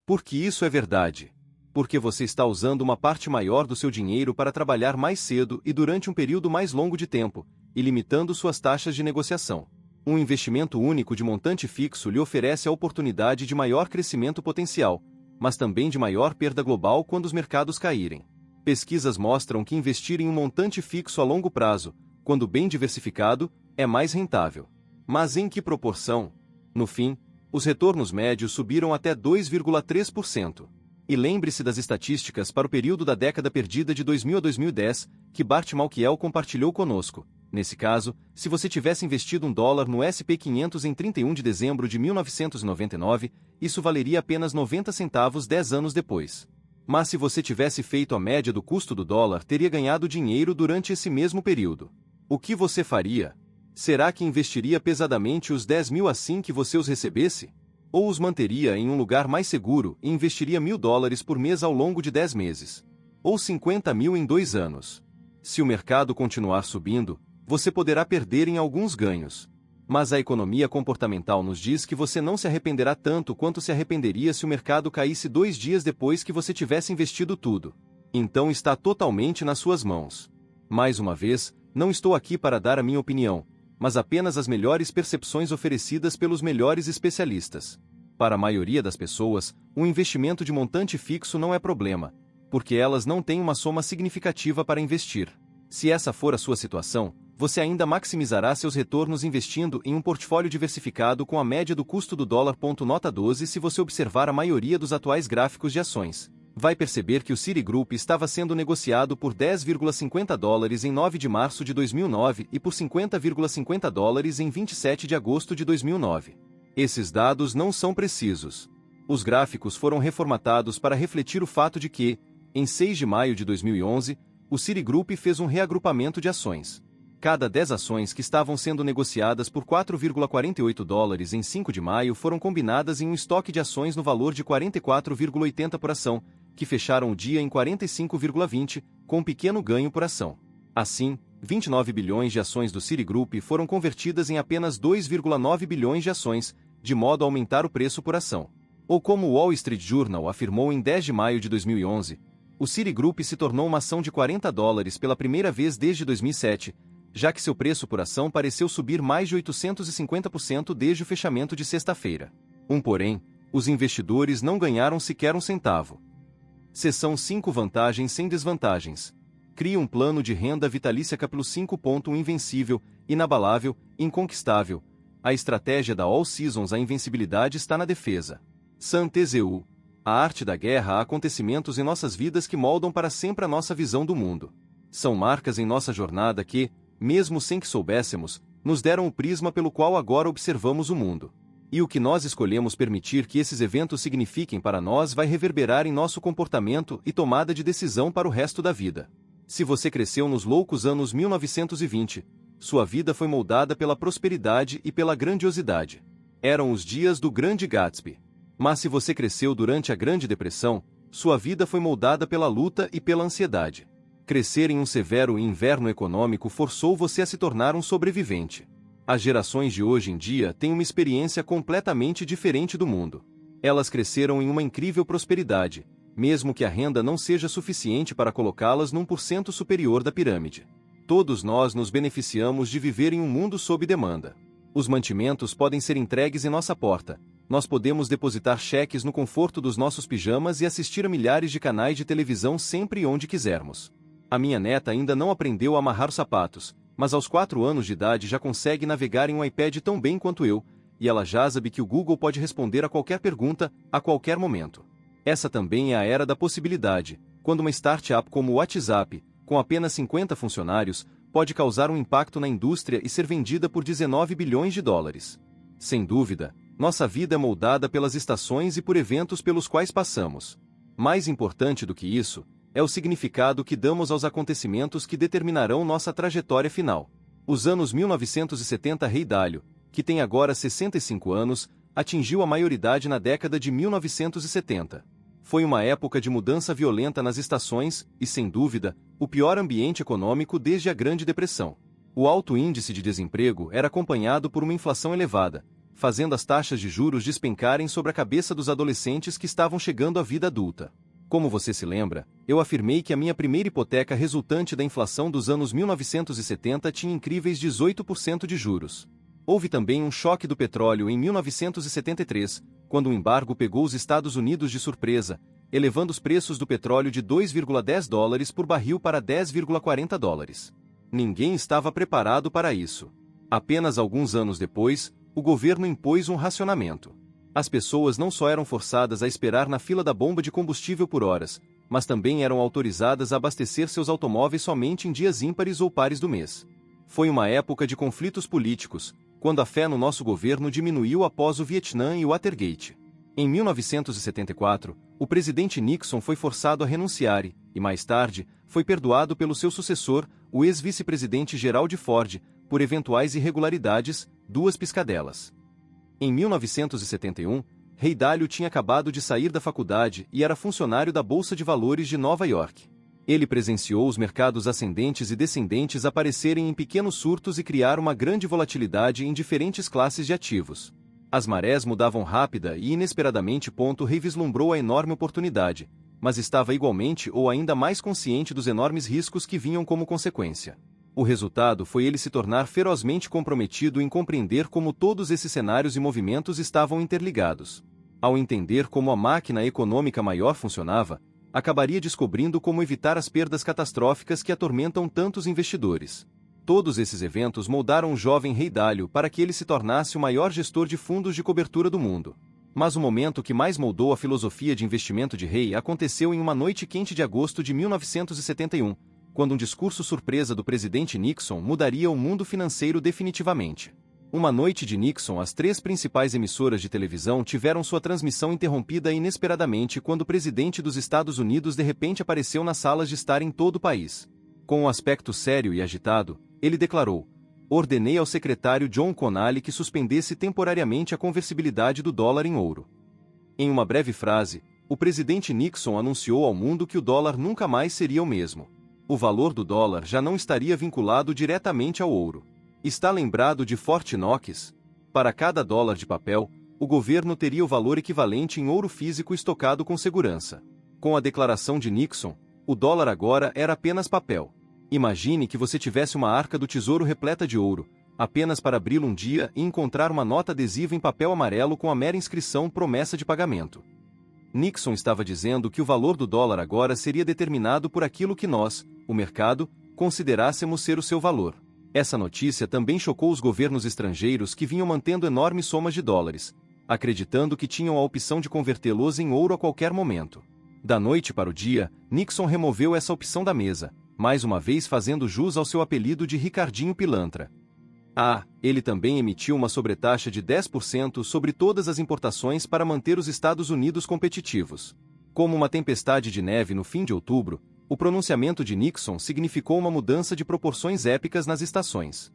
Porque isso é verdade. Porque você está usando uma parte maior do seu dinheiro para trabalhar mais cedo e durante um período mais longo de tempo, e limitando suas taxas de negociação. Um investimento único de montante fixo lhe oferece a oportunidade de maior crescimento potencial, mas também de maior perda global quando os mercados caírem. Pesquisas mostram que investir em um montante fixo a longo prazo, quando bem diversificado, é mais rentável. Mas em que proporção? No fim, os retornos médios subiram até 2,3%. E lembre-se das estatísticas para o período da década perdida de 2000 a 2010, que Bart Malkiel compartilhou conosco. Nesse caso, se você tivesse investido $1 no S&P 500 em 31 de dezembro de 1999, isso valeria apenas 90 centavos 10 anos depois. Mas se você tivesse feito a média do custo do dólar, teria ganhado dinheiro durante esse mesmo período. O que você faria? Será que investiria pesadamente os 10 mil assim que você os recebesse? Ou os manteria em um lugar mais seguro e investiria $1.000 por mês ao longo de 10 meses? Ou 50 mil em 2 anos? Se o mercado continuar subindo, você poderá perder em alguns ganhos. Mas a economia comportamental nos diz que você não se arrependerá tanto quanto se arrependeria se o mercado caísse 2 dias depois que você tivesse investido tudo. Então está totalmente nas suas mãos. Mais uma vez, não estou aqui para dar a minha opinião, mas apenas as melhores percepções oferecidas pelos melhores especialistas. Para a maioria das pessoas, um investimento de montante fixo não é problema, porque elas não têm uma soma significativa para investir. Se essa for a sua situação, você ainda maximizará seus retornos investindo em um portfólio diversificado com a média do custo do dólar. Nota 12. Se você observar a maioria dos atuais gráficos de ações, vai perceber que o Citigroup estava sendo negociado por $10,50 em 9 de março de 2009 e por $50,50 em 27 de agosto de 2009. Esses dados não são precisos. Os gráficos foram reformatados para refletir o fato de que, em 6 de maio de 2011, o Citigroup fez um reagrupamento de ações. Cada 10 ações que estavam sendo negociadas por $4,48 em 5 de maio foram combinadas em um estoque de ações no valor de 44,80 por ação, que fecharam o dia em 45,20, com um pequeno ganho por ação. Assim, 29 bilhões de ações do Citigroup foram convertidas em apenas 2,9 bilhões de ações, de modo a aumentar o preço por ação. Ou como o Wall Street Journal afirmou em 10 de maio de 2011, o Citigroup se tornou uma ação de $40 pela primeira vez desde 2007, já que seu preço por ação pareceu subir mais de 850% desde o fechamento de sexta-feira. Porém, os investidores não ganharam sequer um centavo. Seção 5 Vantagens sem desvantagens. Crie um plano de renda vitalícia Caplu 5. Invencível, inabalável, inconquistável. A estratégia da All Seasons. A invencibilidade está na defesa. Sun Tzu. A arte da guerra. Há acontecimentos em nossas vidas que moldam para sempre a nossa visão do mundo. São marcas em nossa jornada que, mesmo sem que soubéssemos, nos deram o prisma pelo qual agora observamos o mundo. E o que nós escolhemos permitir que esses eventos signifiquem para nós vai reverberar em nosso comportamento e tomada de decisão para o resto da vida. Se você cresceu nos loucos anos 1920, sua vida foi moldada pela prosperidade e pela grandiosidade. Eram os dias do Grande Gatsby. Mas se você cresceu durante a Grande Depressão, sua vida foi moldada pela luta e pela ansiedade. Crescer em um severo inverno econômico forçou você a se tornar um sobrevivente. As gerações de hoje em dia têm uma experiência completamente diferente do mundo. Elas cresceram em uma incrível prosperidade, mesmo que a renda não seja suficiente para colocá-las num % superior da pirâmide. Todos nós nos beneficiamos de viver em um mundo sob demanda. Os mantimentos podem ser entregues em nossa porta. Nós podemos depositar cheques no conforto dos nossos pijamas e assistir a milhares de canais de televisão sempre e onde quisermos. A minha neta ainda não aprendeu a amarrar os sapatos, mas aos 4 anos de idade já consegue navegar em um iPad tão bem quanto eu, e ela já sabe que o Google pode responder a qualquer pergunta, a qualquer momento. Essa também é a era da possibilidade, quando uma startup como o WhatsApp, com apenas 50 funcionários, pode causar um impacto na indústria e ser vendida por $19 bilhões. Sem dúvida, nossa vida é moldada pelas estações e por eventos pelos quais passamos. Mais importante do que isso, é o significado que damos aos acontecimentos que determinarão nossa trajetória final. Os anos 1970. Rei Dalio, que tem agora 65 anos, atingiu a maioridade na década de 1970. Foi uma época de mudança violenta nas estações e, sem dúvida, o pior ambiente econômico desde a Grande Depressão. O alto índice de desemprego era acompanhado por uma inflação elevada, fazendo as taxas de juros despencarem sobre a cabeça dos adolescentes que estavam chegando à vida adulta. Como você se lembra, eu afirmei que a minha primeira hipoteca resultante da inflação dos anos 1970 tinha incríveis 18% de juros. Houve também um choque do petróleo em 1973, quando o embargo pegou os Estados Unidos de surpresa, elevando os preços do petróleo de 2,10 dólares por barril para 10,40 dólares. Ninguém estava preparado para isso. Apenas alguns anos depois, o governo impôs um racionamento. As pessoas não só eram forçadas a esperar na fila da bomba de combustível por horas, mas também eram autorizadas a abastecer seus automóveis somente em dias ímpares ou pares do mês. Foi uma época de conflitos políticos, quando a fé no nosso governo diminuiu após o Vietnã e o Watergate. Em 1974, o presidente Nixon foi forçado a renunciar e, mais tarde, foi perdoado pelo seu sucessor, o ex-vice-presidente Gerald Ford, por eventuais irregularidades, duas piscadelas. Em 1971, Ray Dalio tinha acabado de sair da faculdade e era funcionário da Bolsa de Valores de Nova York. Ele presenciou os mercados ascendentes e descendentes aparecerem em pequenos surtos e criar uma grande volatilidade em diferentes classes de ativos. As marés mudavam rápida e inesperadamente. Ray vislumbrou a enorme oportunidade, mas estava igualmente ou ainda mais consciente dos enormes riscos que vinham como consequência. O resultado foi ele se tornar ferozmente comprometido em compreender como todos esses cenários e movimentos estavam interligados. Ao entender como a máquina econômica maior funcionava, acabaria descobrindo como evitar as perdas catastróficas que atormentam tantos investidores. Todos esses eventos moldaram o jovem Ray Dalio para que ele se tornasse o maior gestor de fundos de cobertura do mundo. Mas o momento que mais moldou a filosofia de investimento de Ray aconteceu em uma noite quente de agosto de 1971, quando um discurso surpresa do presidente Nixon mudaria o mundo financeiro definitivamente. Uma noite de Nixon, as três principais emissoras de televisão tiveram sua transmissão interrompida inesperadamente quando o presidente dos Estados Unidos de repente apareceu nas salas de estar em todo o país. Com um aspecto sério e agitado, ele declarou: "Ordenei ao secretário John Connally que suspendesse temporariamente a conversibilidade do dólar em ouro." Em uma breve frase, o presidente Nixon anunciou ao mundo que o dólar nunca mais seria o mesmo. O valor do dólar já não estaria vinculado diretamente ao ouro. Está lembrado de Fort Knox? Para cada dólar de papel, o governo teria o valor equivalente em ouro físico estocado com segurança. Com a declaração de Nixon, o dólar agora era apenas papel. Imagine que você tivesse uma arca do tesouro repleta de ouro, apenas para abri-lo um dia e encontrar uma nota adesiva em papel amarelo com a mera inscrição "promessa de pagamento." Nixon estava dizendo que o valor do dólar agora seria determinado por aquilo que nós, o mercado, considerássemos ser o seu valor. Essa notícia também chocou os governos estrangeiros que vinham mantendo enormes somas de dólares, acreditando que tinham a opção de convertê-los em ouro a qualquer momento. Da noite para o dia, Nixon removeu essa opção da mesa, mais uma vez fazendo jus ao seu apelido de Ricardinho Pilantra. Ele também emitiu uma sobretaxa de 10% sobre todas as importações para manter os Estados Unidos competitivos. Como uma tempestade de neve no fim de outubro, o pronunciamento de Nixon significou uma mudança de proporções épicas nas estações.